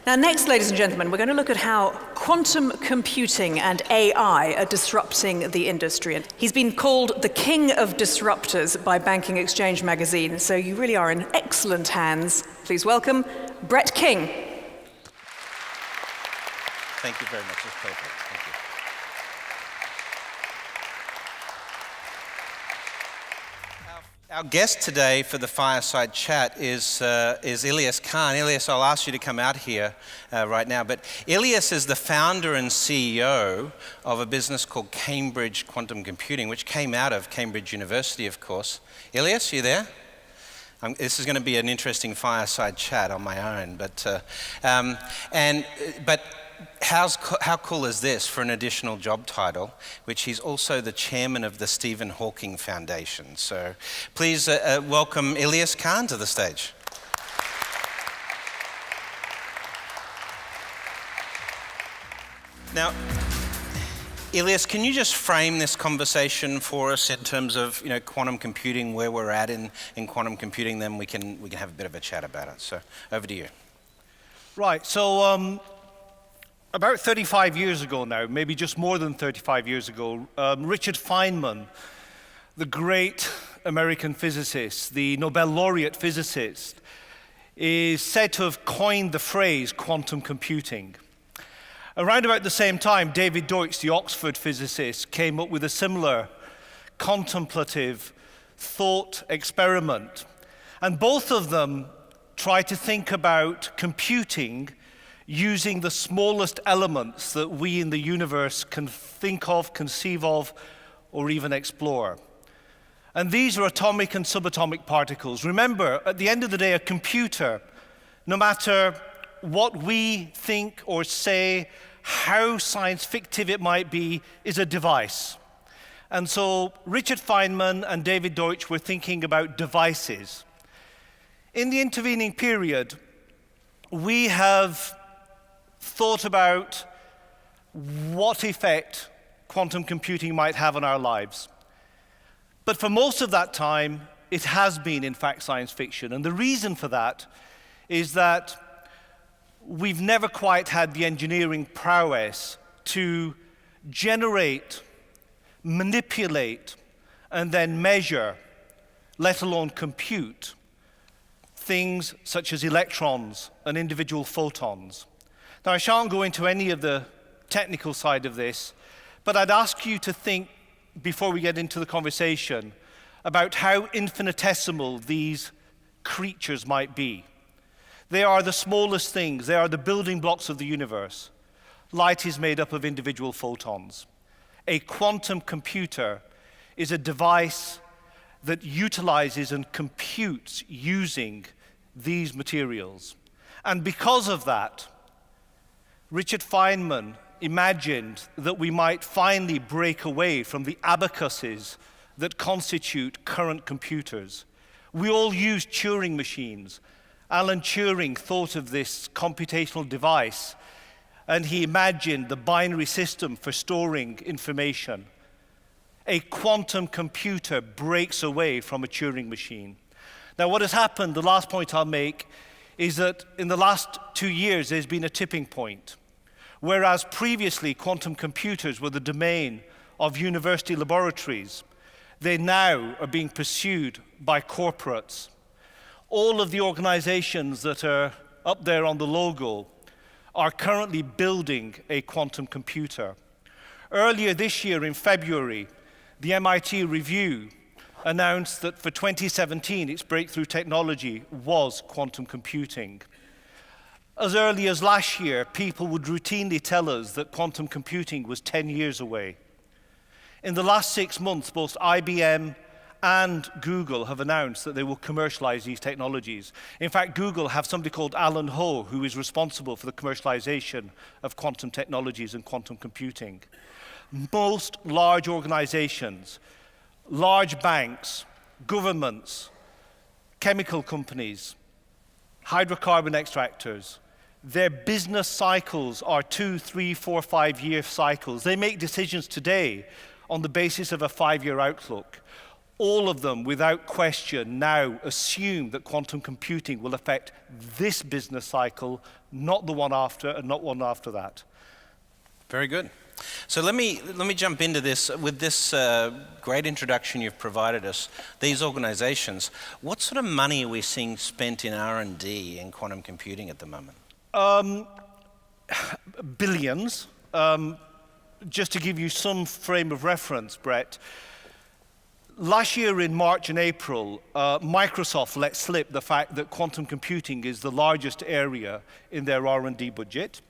Now next, ladies and gentlemen, we're going to look at how quantum computing and AI are disrupting the industry. And he's been called the king of disruptors by Banking Exchange magazine, so you really are in excellent hands. Please welcome Brett King. Thank you very much. It's perfect. Thank you. Our guest today for the Fireside Chat is Illyas Khan. Illyas, I'll ask you to come out here right now. But Illyas is the founder and CEO of a business called Cambridge Quantum Computing, which came out of Cambridge University, of course. Illyas, you there? This is going to be an interesting fireside chat on my own. But how cool is this for an additional job title, which he's also the chairman of the Stephen Hawking Foundation. So please welcome Illyas Khan to the stage. Now, Illyas, can you just frame this conversation for us in terms of quantum computing, where we're at in quantum computing, then we can have a bit of a chat about it. So over to you. Right, so about 35 years ago now, maybe just more than 35 years ago, Richard Feynman, the great American physicist, the Nobel laureate physicist, is said to have coined the phrase quantum computing. Around about the same time, David Deutsch, the Oxford physicist, came up with a similar contemplative thought experiment. And both of them tried to think about computing using the smallest elements that we in the universe can think of, conceive of, or even explore. And these are atomic and subatomic particles. Remember, at the end of the day, a computer, no matter what we think or say, how science fictive it might be, is a device. And so Richard Feynman and David Deutsch were thinking about devices. In the intervening period, we have thought about what effect quantum computing might have on our lives. But for most of that time, it has been, in fact, science fiction. And the reason for that is that we've never quite had the engineering prowess to generate, manipulate, and then measure, let alone compute, things such as electrons and individual photons. Now, I shan't go into any of the technical side of this, but I'd ask you to think, before we get into the conversation, about how infinitesimal these creatures might be. They are the smallest things. They are the building blocks of the universe. Light is made up of individual photons. A quantum computer is a device that utilizes and computes using these materials. And because of that, Richard Feynman imagined that we might finally break away from the abacuses that constitute current computers. We all use Turing machines. Alan Turing thought of this computational device, and he imagined the binary system for storing information. A quantum computer breaks away from a Turing machine. Now, what has happened, the last point I'll make, is that in the last 2 years, there's been a tipping point. Whereas previously quantum computers were the domain of university laboratories, they now are being pursued by corporates. All of the organizations that are up there on the logo are currently building a quantum computer. Earlier this year, in February, the MIT Review announced that for 2017, its breakthrough technology was quantum computing. As early as last year, people would routinely tell us that quantum computing was 10 years away. In the last 6 months, both IBM and Google have announced that they will commercialize these technologies. In fact, Google have somebody called Alan Ho, who is responsible for the commercialization of quantum technologies and quantum computing. Most large organizations, large banks, governments, chemical companies, hydrocarbon extractors, their business cycles are 2, 3, 4, 5-year cycles. They make decisions today on the basis of a 5-year outlook. all of them, without question, now assume that quantum computing will affect this business cycle, not the one after and not one after that. Very good. So let me jump into this with this great introduction you've provided us. These organizations, what sort of money are we seeing spent in R&D in quantum computing at the moment? Billions. Just to give you some frame of reference, Brett, last year in March and April, Microsoft let slip the fact that quantum computing is the largest area in their R&D budget.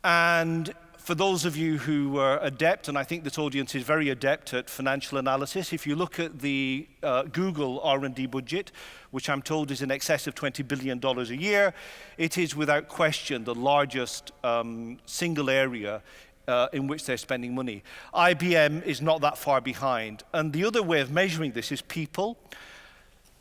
And for those of you who are adept, and I think this audience is very adept at financial analysis, if you look at the Google R&D budget, which I'm told is in excess of $20 billion a year, it is without question the largest single area in which they're spending money. IBM is not that far behind. And the other way of measuring this is people.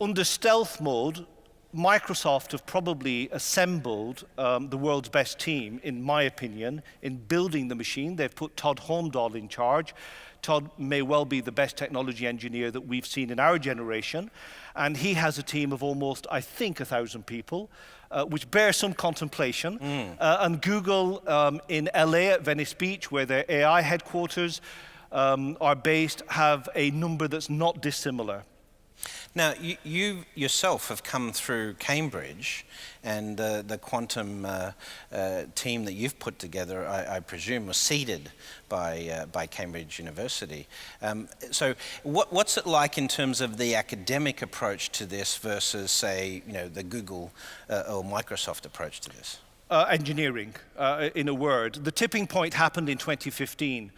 Under stealth mode, Microsoft have probably assembled the world's best team, in my opinion, in building the machine. They've put Todd Holmdahl in charge. Todd may well be the best technology engineer that we've seen in our generation. And he has a team of almost, I think, 1,000 people, which bears some contemplation. And Google in LA at Venice Beach, where their AI headquarters are based, have a number that's not dissimilar. Now, you yourself have come through Cambridge, and the quantum team that you've put together, I presume, was seeded by Cambridge University. So what's it like in terms of the academic approach to this versus, say, the Google or Microsoft approach to this? Engineering, in a word. The tipping point happened in 2015.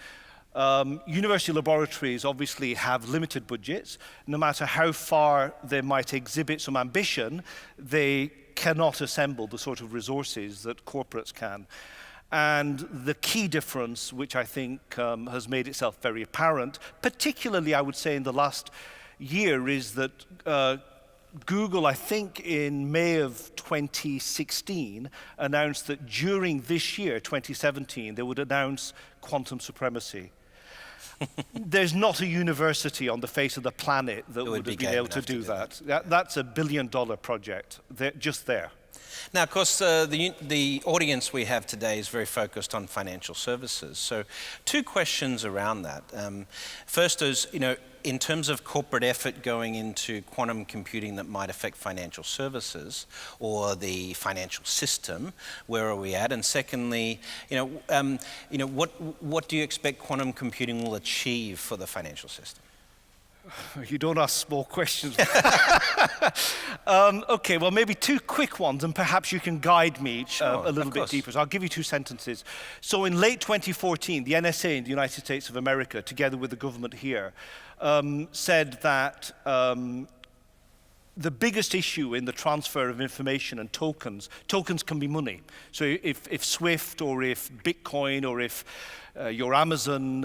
University laboratories obviously have limited budgets. No matter how far they might exhibit some ambition, they cannot assemble the sort of resources that corporates can. And the key difference, which I think has made itself very apparent, particularly I would say in the last year, is that Google, I think in May of 2016, announced that during this year, 2017, they would announce quantum supremacy. There's not a university on the face of the planet that would have been able to do that. That's $1 billion project, just there. Now, of course, the audience we have today is very focused on financial services. So, two questions around that. First is, in terms of corporate effort going into quantum computing that might affect financial services or the financial system, where are we at? And secondly, what do you expect quantum computing will achieve for the financial system? You don't ask small questions. Okay, well, maybe two quick ones, and perhaps you can guide me a little bit deeper. So I'll give you two sentences. So in late 2014, the NSA in the United States of America, together with the government here, said that the biggest issue in the transfer of information and tokens can be money. So if SWIFT or if Bitcoin or if your Amazon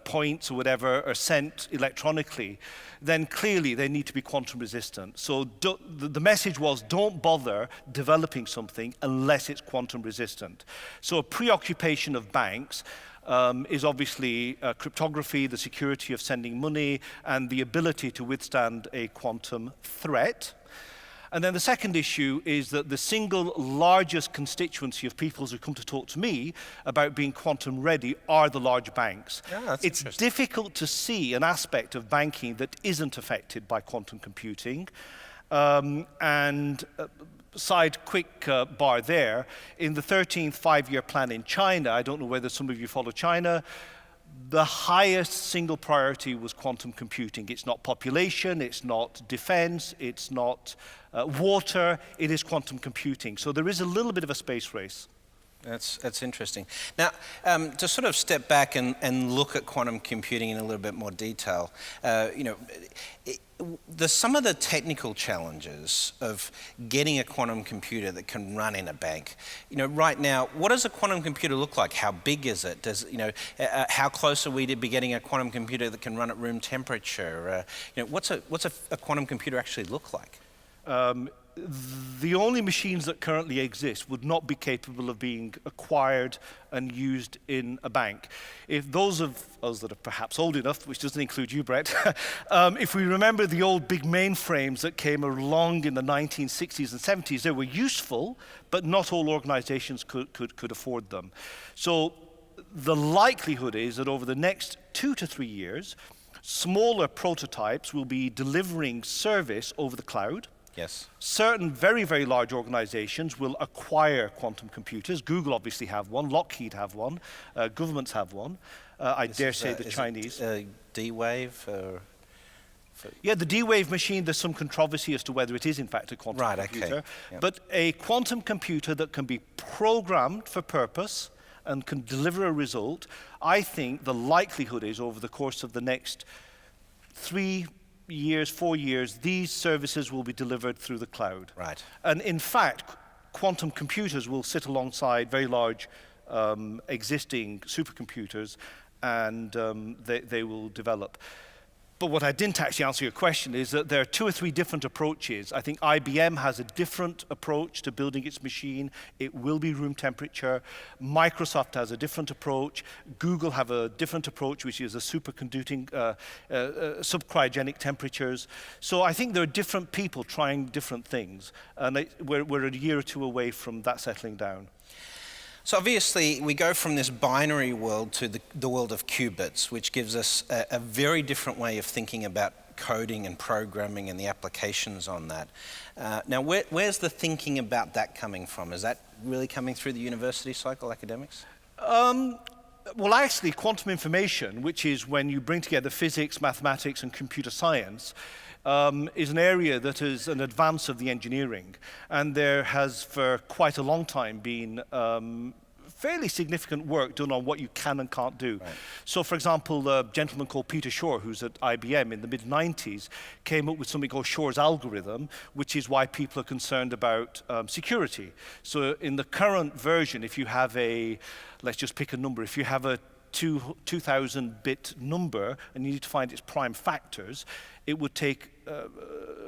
points or whatever are sent electronically, then clearly they need to be quantum resistant. So the message was, don't bother developing something unless it's quantum resistant. So a preoccupation of banks is obviously cryptography, the security of sending money, and the ability to withstand a quantum threat. And then the second issue is that the single largest constituency of people who come to talk to me about being quantum ready are the large banks. It's difficult to see an aspect of banking that isn't affected by quantum computing. Side quick bar there, in the 13th five-year plan in China, I don't know whether some of you follow China, the highest single priority was quantum computing. It's not population, it's not defense, it's not water, it is quantum computing. So there is a little bit of a space race. That's interesting. Now, to sort of step back and look at quantum computing in a little bit more detail, some of the technical challenges of getting a quantum computer that can run in a bank. Right now, what does a quantum computer look like? How big is it? How close are we to be getting a quantum computer that can run at room temperature? What's a quantum computer actually look like? the only machines that currently exist would not be capable of being acquired and used in a bank. If those of us that are perhaps old enough, which doesn't include you, Brett, if we remember the old big mainframes that came along in the 1960s and 70s, they were useful, but not all organizations could afford them. So the likelihood is that over the next 2 to 3 years, smaller prototypes will be delivering service over the cloud. Yes. Certain very, very large organizations will acquire quantum computers. Google obviously have one, Lockheed have one, governments have one. I dare say the Chinese. D-Wave? Yeah, the D-Wave machine, there's some controversy as to whether it is in fact a quantum computer. Okay. Yep. But a quantum computer that can be programmed for purpose and can deliver a result, I think the likelihood is over the course of the next 3 years, 4 years, these services will be delivered through the cloud. Right. And in fact, quantum computers will sit alongside very large existing supercomputers, and they will develop. But what I didn't actually answer your question is that there are 2 or 3 different approaches. I think IBM has a different approach to building its machine. It will be room temperature. Microsoft has a different approach. Google have a different approach, which is a superconducting, subcryogenic temperatures. So I think there are different people trying different things. And we're a year or 2 away from that settling down. So obviously, we go from this binary world to the world of qubits, which gives us a very different way of thinking about coding and programming and the applications on that. Now, where's the thinking about that coming from? Is that really coming through the university cycle, academics? Well, actually, quantum information, which is when you bring together physics, mathematics, and computer science, is an area that is an advance of the engineering. And there has, for quite a long time, been fairly significant work done on what you can and can't do. Right. So, for example, a gentleman called Peter Shor, who's at IBM in the mid-90s, came up with something called Shor's algorithm, which is why people are concerned about security. So in the current version, if you have a, let's just pick a number, if you have a 2,000-bit number and you need to find its prime factors, it would take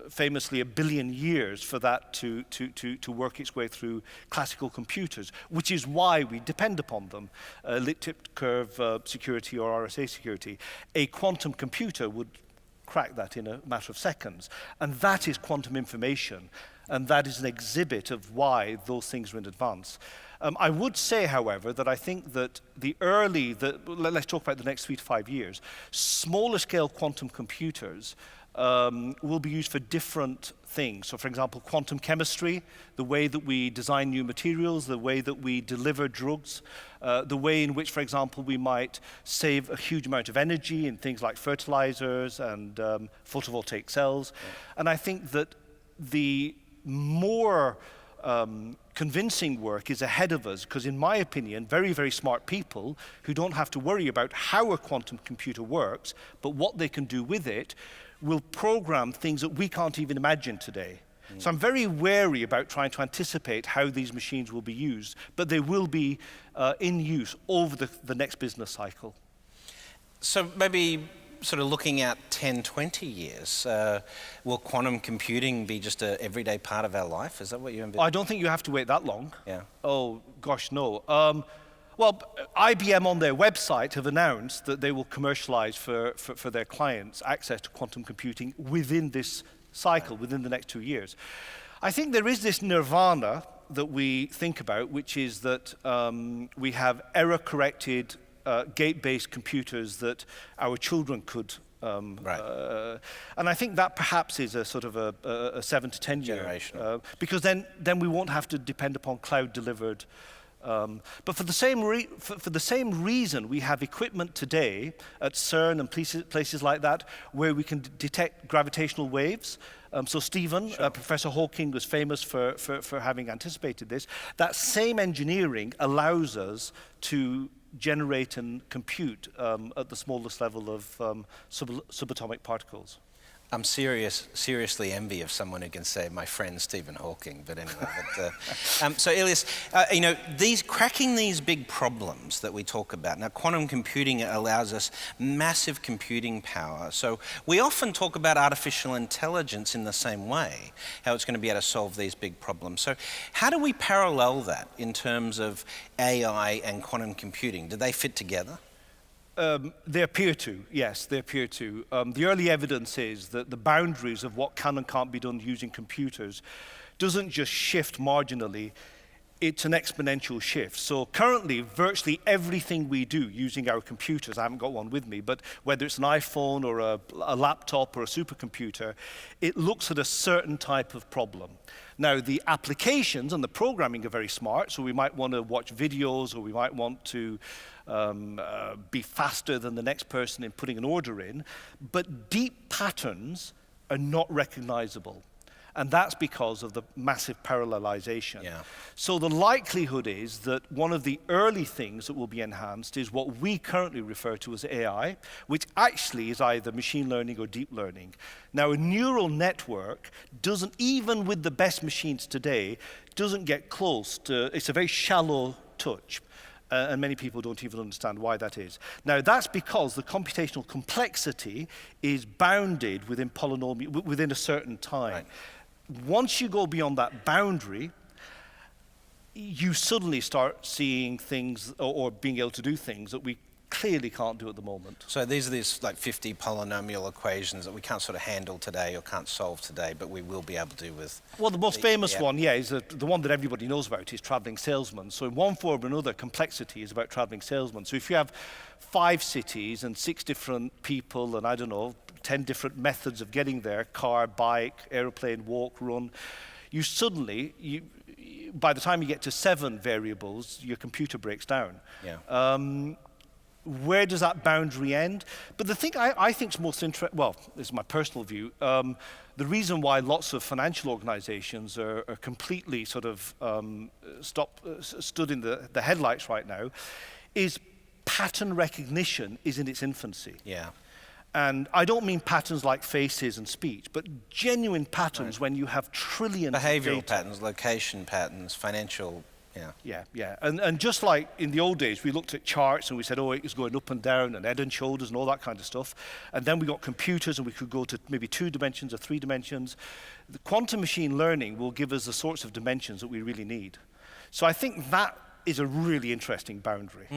famously 1 billion years for that to work its way through classical computers, which is why we depend upon them. Elliptic curve security or RSA security. A quantum computer would crack that in a matter of seconds. And that is quantum information. And that is an exhibit of why those things are in advance. I would say, however, that I think that let's talk about the next 3 to 5 years, smaller scale quantum computers will be used for different things. So, for example, quantum chemistry, the way that we design new materials, the way that we deliver drugs, the way in which, for example, we might save a huge amount of energy in things like fertilizers and photovoltaic cells. Yeah. And I think that the more convincing work is ahead of us, because in my opinion, very, very smart people who don't have to worry about how a quantum computer works, but what they can do with it, will program things that we can't even imagine today. Mm. So I'm very wary about trying to anticipate how these machines will be used, but they will be in use over the next business cycle. So maybe sort of looking at 10, 20 years, will quantum computing be just an everyday part of our life? Is that what you envision? I don't think you have to wait that long. Yeah. Oh, gosh, no. Well, IBM on their website have announced that they will commercialize for their clients access to quantum computing within this cycle, within the next 2 years. I think there is this nirvana that we think about, which is that we have error-corrected gate-based computers that our children could right. And I think that perhaps is a sort of a 7 to 10 year because then we won't have to depend upon cloud-delivered. But for the same reason, we have equipment today at CERN and places like that where we can detect gravitational waves. So Stephen, sure. Professor Hawking was famous for having anticipated this. That same engineering allows us to generate and compute at the smallest level of subatomic particles. I'm seriously envy of someone who can say my friend Stephen Hawking. But anyway, so Illyas, cracking these big problems that we talk about. Now, quantum computing allows us massive computing power. So we often talk about artificial intelligence in the same way, how it's going to be able to solve these big problems. So how do we parallel that in terms of AI and quantum computing? Do they fit together? They appear to, yes, they appear to. The early evidence is that the boundaries of what can and can't be done using computers doesn't just shift marginally, it's an exponential shift. So currently, virtually everything we do using our computers, I haven't got one with me, but whether it's an iPhone or a laptop or a supercomputer, it looks at a certain type of problem. Now, the applications and the programming are very smart, so we might want to watch videos, or we might want to be faster than the next person in putting an order in, but deep patterns are not recognizable. And that's because of the massive parallelization. Yeah. So the likelihood is that one of the early things that will be enhanced is what we currently refer to as AI, which actually is either machine learning or deep learning. Now, a neural network doesn't, even with the best machines today, doesn't get close to, it's a very shallow touch. And many people don't even understand why that is. Now, that's because the computational complexity is bounded within within a certain time. Right. Once you go beyond that boundary, you suddenly start seeing things or being able to do things that we clearly can't do at the moment. So these are these like 50 polynomial equations that we can't sort of handle today or can't solve today, but we will be able to do with... Well, the most famous one, is the one that everybody knows about is traveling salesman. So in one form or another, complexity is about traveling salesman. So if you have 5 cities and 6 different people and, I don't know, 10 different methods of getting there, car, bike, airplane, walk, run, you suddenly, by the time you get to 7 variables, your computer breaks down. Yeah. Where does that boundary end? But the thing I think is most interesting, well, this is my personal view, the reason why lots of financial organizations are completely sort of stood in the headlights right now is pattern recognition is in its infancy. Yeah. And I don't mean patterns like faces and speech, but genuine patterns when you have trillions of data. Behavioral patterns, location patterns, financial... Yeah. And just like in the old days, we looked at charts and we said, oh, it was going up and down and head and shoulders and all that kind of stuff. And then we got computers and we could go to maybe 2 dimensions or 3 dimensions. The quantum machine learning will give us the sorts of dimensions that we really need. So I think that is a really interesting boundary.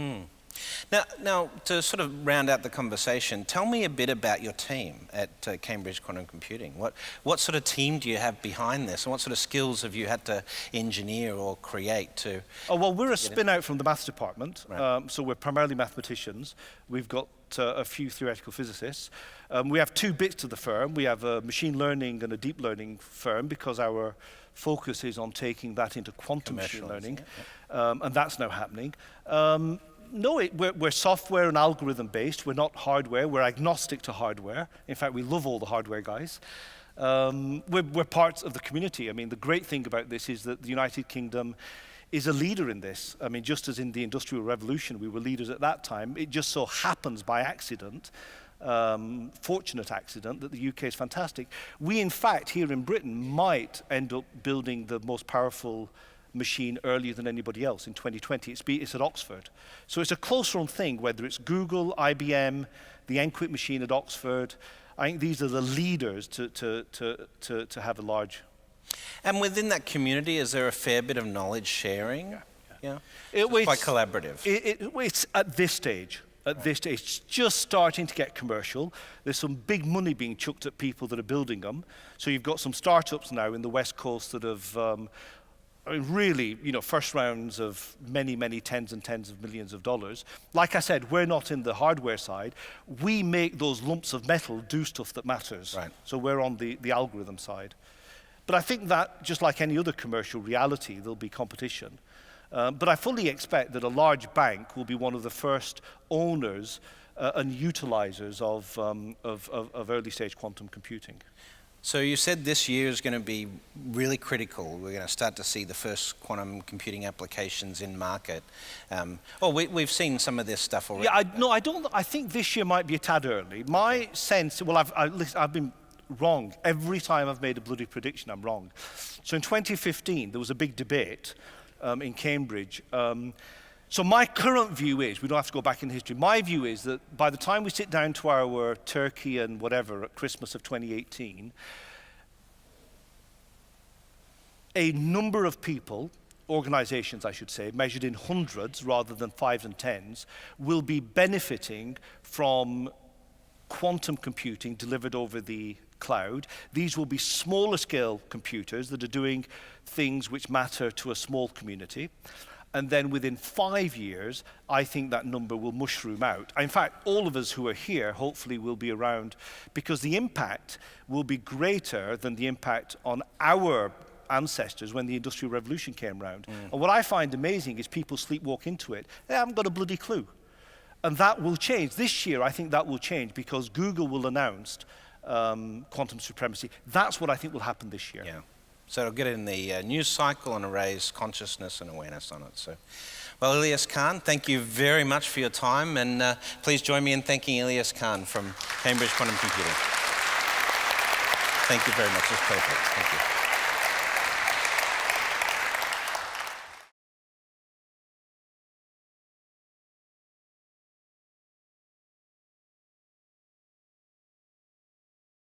Now, to sort of round out the conversation, tell me a bit about your team at Cambridge Quantum Computing. What sort of team do you have behind this, and what sort of skills have you had to engineer or create to... Oh, well, we're a spin-out from the maths department, Right. so we're primarily mathematicians. We've got a few theoretical physicists. We have 2 bits to the firm. We have a machine learning and a deep learning firm because our focus is on taking that into quantum machine learning, and that's now happening. No, we're software and algorithm based. We're not hardware. We're agnostic to hardware. In fact, we love all the hardware guys. We're parts of the community. I mean, the great thing about this is that the United Kingdom is a leader in this. I mean, just as in the Industrial Revolution, we were leaders at that time. It just so happens by accident, fortunate accident, that the UK is fantastic. We, in fact, here in Britain, might end up building the most powerful machine earlier than anybody else in 2020. It's at Oxford. So it's a close-run thing, whether it's Google, IBM, the NQUIT machine at Oxford. I think these are the leaders to have a large... And within that community, is there a fair bit of knowledge sharing? Yeah. It's quite collaborative. It's at this stage. At this stage, it's just starting to get commercial. There's some big money being chucked at people that are building them. So you've got some startups now in the West Coast that have really, first rounds of many, many tens and tens of millions of dollars. Like I said, we're not in the hardware side. We make those lumps of metal do stuff that matters. Right. So we're on the algorithm side. But I think that, just like any other commercial reality, there'll be competition. But I fully expect that a large bank will be one of the first owners and utilizers of early stage quantum computing. So you said this year is going to be really critical. We're going to start to see the first quantum computing applications in market. We've seen some of this stuff already. Yeah, I think this year might be a tad early. My sense, well, I've been wrong. Every time I've made a bloody prediction, I'm wrong. So in 2015, there was a big debate in Cambridge. So my current view is, we don't have to go back in history, my view is that by the time we sit down to our turkey and whatever at Christmas of 2018, a number of people, organizations I should say, measured in hundreds rather than 5s and 10s, will be benefiting from quantum computing delivered over the cloud. These will be smaller scale computers that are doing things which matter to a small community. And then within 5 years, I think that number will mushroom out. In fact, all of us who are here hopefully will be around, because the impact will be greater than the impact on our ancestors when the Industrial Revolution came around. And what I find amazing is people sleepwalk into it. They haven't got a bloody clue. And that will change. This year, I think that will change because Google will announce quantum supremacy. That's what I think will happen this year. Yeah. So it'll get in the news cycle and raise consciousness and awareness on it. So, well, Illyas Khan, thank you very much for your time, and please join me in thanking Illyas Khan from Cambridge Quantum Computing. Thank you very much. It's perfect. Thank you.